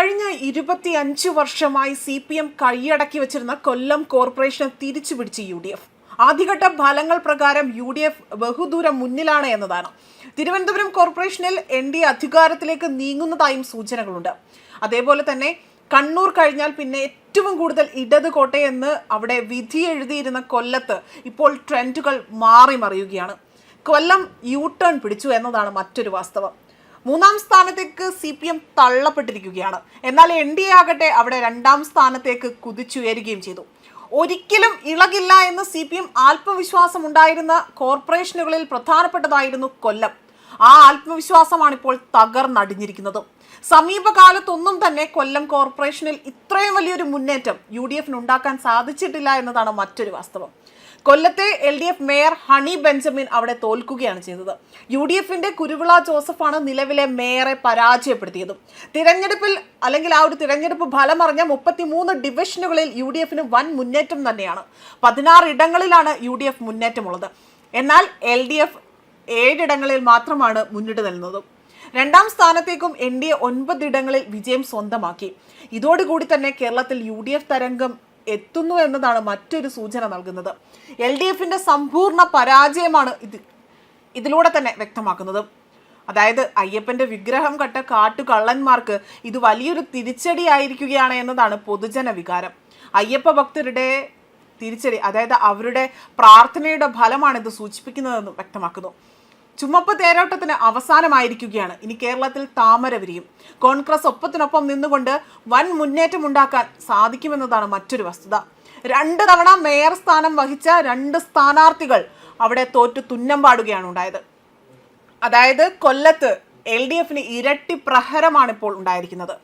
കഴിഞ്ഞ 25 വർഷമായി CPM കൈയടക്കി വെച്ചിരുന്ന കൊല്ലം കോർപ്പറേഷൻ തിരിച്ചുപിടിച്ച് UDF. ആദ്യഘട്ട ഫലങ്ങൾ പ്രകാരം UDF ബഹുദൂരം മുന്നിലാണ് എന്നതാണ്. തിരുവനന്തപുരം കോർപ്പറേഷനിൽ NDA അധികാരത്തിലേക്ക് നീങ്ങുന്നതായും സൂചനകളുണ്ട്. അതേപോലെ തന്നെ കണ്ണൂർ കഴിഞ്ഞാൽ പിന്നെ ഏറ്റവും കൂടുതൽ ഇടത് കോട്ടയെന്ന് അവിടെ വിധി എഴുതിയിരുന്ന കൊല്ലത്ത് ഇപ്പോൾ ട്രെൻഡുകൾ മാറി മറിയുകയാണ്. കൊല്ലം ടേൺ പിടിച്ചു എന്നതാണ് മറ്റൊരു വാസ്തവം. മൂന്നാം സ്ഥാനത്തേക്ക് CPM തള്ളപ്പെട്ടിരിക്കുകയാണ്. എന്നാൽ NDA ആകട്ടെ അവിടെ രണ്ടാം സ്ഥാനത്തേക്ക് കുതിച്ചുയരുകയും ചെയ്തു. ഒരിക്കലും ഇളകില്ല എന്ന് CPM ആത്മവിശ്വാസം ഉണ്ടായിരുന്ന കോർപ്പറേഷനുകളിൽ പ്രധാനപ്പെട്ടതായിരുന്നു കൊല്ലം. ആ ആത്മവിശ്വാസമാണ് ഇപ്പോൾ തകർന്നടിഞ്ഞിരിക്കുന്നത്. സമീപകാലത്തൊന്നും തന്നെ കൊല്ലം കോർപ്പറേഷനിൽ ഇത്രയും വലിയൊരു മുന്നേറ്റം UDF ഉണ്ടാക്കാൻ സാധിച്ചിട്ടില്ല എന്നതാണ് മറ്റൊരു വാസ്തവം. കൊല്ലത്തെ LDF മേയർ ഹണി ബെഞ്ചമിൻ അവിടെ തോൽക്കുകയാണ് ചെയ്തത്. UDFന്റെ കുരുവിള ജോസഫാണ് നിലവിലെ മേയറെ പരാജയപ്പെടുത്തിയത്. തിരഞ്ഞെടുപ്പിൽ അല്ലെങ്കിൽ ആ ഒരു തിരഞ്ഞെടുപ്പ് ഫലമറിഞ്ഞ 33 ഡിവിഷനുകളിൽ UDFന് വൻ മുന്നേറ്റം തന്നെയാണ്. 16 ഇടങ്ങളിലാണ് UDF മുന്നേറ്റമുള്ളത്. എന്നാൽ LDF 7 ഇടങ്ങളിൽ മാത്രമാണ് മുന്നിട്ട് നിൽക്കുന്നത്. രണ്ടാം സ്ഥാനത്തേക്കും NDA 9 ഇടങ്ങളിൽ വിജയം സ്വന്തമാക്കി. ഇതോടുകൂടി തന്നെ കേരളത്തിൽ UDF തരംഗം എത്തുന്നു എന്നതാണ് മറ്റൊരു സൂചന നൽകുന്നത്. LDFന്റെ സമ്പൂർണ്ണ പരാജയമാണ് ഇതിലൂടെ തന്നെ വ്യക്തമാക്കുന്നത്. അതായത് അയ്യപ്പന്റെ വിഗ്രഹം കട്ട കാട്ടുകള്ളന്മാർക്ക് ഇത് വലിയൊരു തിരിച്ചടിയായിരിക്കുകയാണ് എന്നതാണ് പൊതുജന വികാരം. അയ്യപ്പ ഭക്തരുടെ തിരിച്ചടി, അതായത് അവരുടെ പ്രാർത്ഥനയുടെ ഫലമാണ് ഇത് സൂചിപ്പിക്കുന്നതെന്ന് വ്യക്തമാക്കുന്നു. ചുമപ്പ് തേരോട്ടത്തിന് അവസാനമായിരിക്കുകയാണ്. ഇനി കേരളത്തിൽ താമര വിരിയും. കോൺഗ്രസ് ഒപ്പത്തിനൊപ്പം നിന്നുകൊണ്ട് വൻ മുന്നേറ്റം ഉണ്ടാക്കാൻ സാധിക്കുമെന്നതാണ് മറ്റൊരു വസ്തുത. 2 തവണ മേയർ സ്ഥാനം വഹിച്ച 2 സ്ഥാനാർത്ഥികൾ അവിടെ തോറ്റു തുന്നം പാടുകയാണ് ഉണ്ടായത്. അതായത് കൊല്ലത്ത് LDFന് ഇരട്ടി പ്രഹരമാണ് ഇപ്പോൾ ഉണ്ടായിരിക്കുന്നത്.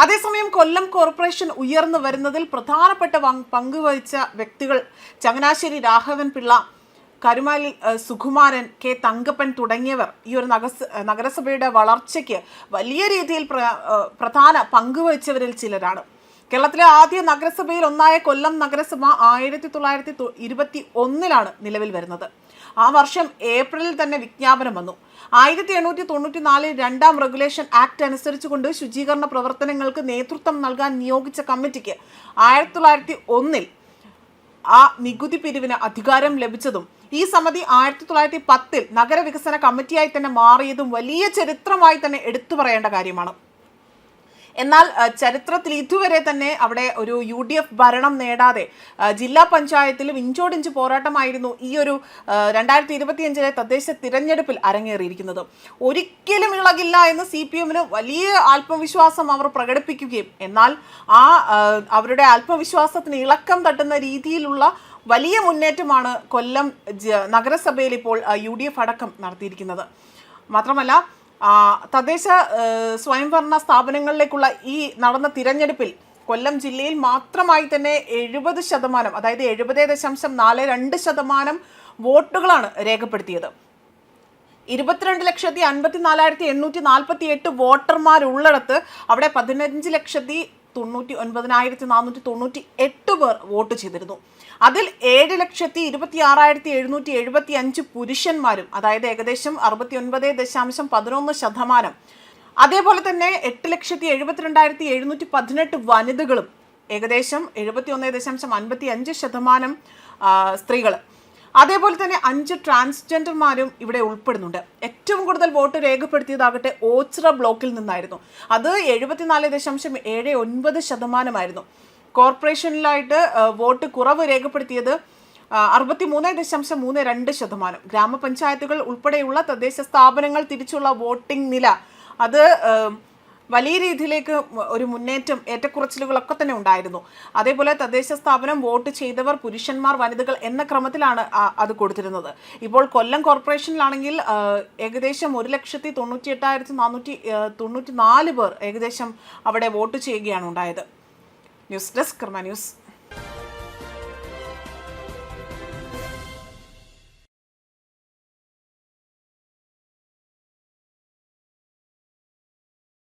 അതേസമയം കൊല്ലം കോർപ്പറേഷൻ ഉയർന്നു വരുന്നതിൽ പ്രധാനപ്പെട്ട പങ്കുവഹിച്ച വ്യക്തികൾ ചങ്ങനാശ്ശേരി രാഘവൻ പിള്ള, കരുമാലി സുകുമാരൻ, K തങ്കപ്പൻ തുടങ്ങിയവർ ഈ ഒരു നഗരസഭയുടെ വളർച്ചയ്ക്ക് വലിയ രീതിയിൽ പ്രധാന പങ്കുവഹിച്ചവരിൽ ചിലരാണ്. കേരളത്തിലെ ആദ്യ നഗരസഭയിൽ ഒന്നായ കൊല്ലം നഗരസഭ 1921 നിലവിൽ വരുന്നത്. ആ വർഷം ഏപ്രിലിൽ തന്നെ വിജ്ഞാപനം വന്നു. 1894 രണ്ടാം റെഗുലേഷൻ ആക്ട് അനുസരിച്ചുകൊണ്ട് ശുചീകരണ പ്രവർത്തനങ്ങൾക്ക് നേതൃത്വം നൽകാൻ നിയോഗിച്ച കമ്മിറ്റിക്ക് 1901 ആ നികുതി പിരിവിന് അധികാരം ലഭിച്ചതും ഈ സമിതി 1910 നഗരവികസന കമ്മിറ്റിയായി തന്നെ മാറിയതും വലിയ ചരിത്രമായി തന്നെ എടുത്തു പറയേണ്ട കാര്യമാണ്. എന്നാൽ ചരിത്രത്തിൽ ഇതുവരെ തന്നെ അവിടെ ഒരു UDF ഭരണം നേടാതെ ജില്ലാ പഞ്ചായത്തിലും ഇഞ്ചോടിഞ്ച് പോരാട്ടമായിരുന്നു ഈ ഒരു 2025 തദ്ദേശ തിരഞ്ഞെടുപ്പിൽ അരങ്ങേറിയിരിക്കുന്നത്. ഒരിക്കലും ഇളകില്ല എന്ന് CPMന് വലിയ ആത്മവിശ്വാസം അവർ പ്രകടിപ്പിക്കുകയും എന്നാൽ അവരുടെ ആത്മവിശ്വാസത്തിന് ഇളക്കം തട്ടുന്ന രീതിയിലുള്ള വലിയ മുന്നേറ്റമാണ് കൊല്ലം നഗരസഭയിൽ ഇപ്പോൾ UDF അടക്കം നടത്തിയിരിക്കുന്നത്. മാത്രമല്ല തദ്ദേശ സ്വയംഭരണ സ്ഥാപനങ്ങളിലേക്കുള്ള ഈ നടന്ന തിരഞ്ഞെടുപ്പിൽ കൊല്ലം ജില്ലയിൽ മാത്രമായി തന്നെ 70%, അതായത് 70.42% വോട്ടുകളാണ് രേഖപ്പെടുത്തിയത്. 22,54,848 വോട്ടർമാരുള്ളിടത്ത് അവിടെ 15,99,498 പേർ വോട്ട് ചെയ്തിരുന്നു. അതിൽ 7,26,775 പുരുഷന്മാരും, അതായത് ഏകദേശം 69.11%. അതേപോലെ തന്നെ 8,72,718 വനിതകളും, ഏകദേശം 71.55% സ്ത്രീകൾ. അതേപോലെ തന്നെ 5 ട്രാൻസ്ജെൻഡർമാരും ഇവിടെ ഉൾപ്പെടുന്നുണ്ട്. ഏറ്റവും കൂടുതൽ വോട്ട് രേഖപ്പെടുത്തിയതാകട്ടെ ഓച്ചിറ ബ്ലോക്കിൽ നിന്നായിരുന്നു. അത് 74.79% കോർപ്പറേഷനിലായിട്ട് വോട്ട് കുറവ് രേഖപ്പെടുത്തിയത് 63.32%. ഗ്രാമപഞ്ചായത്തുകൾ ഉൾപ്പെടെയുള്ള തദ്ദേശ സ്ഥാപനങ്ങൾ തിരിച്ചുള്ള വോട്ടിംഗ് നില അത് വലിയ രീതിയിലേക്ക് ഒരു മുന്നേറ്റം, ഏറ്റക്കുറച്ചിലുകളൊക്കെ തന്നെ ഉണ്ടായിരുന്നു. അതേപോലെ തദ്ദേശ സ്ഥാപനം വോട്ട് ചെയ്തവർ പുരുഷന്മാർ, വനിതകൾ എന്ന ക്രമത്തിലാണ് അത് കൊടുത്തിരുന്നത്. ഇപ്പോൾ കൊല്ലം കോർപ്പറേഷനിലാണെങ്കിൽ ഏകദേശം 1,98,494 പേർ ഏകദേശം അവിടെ വോട്ട് ചെയ്യുകയാണ് ഉണ്ടായത്. ന്യൂസ് ഡെസ്ക് കർമ്മ ന്യൂസ്.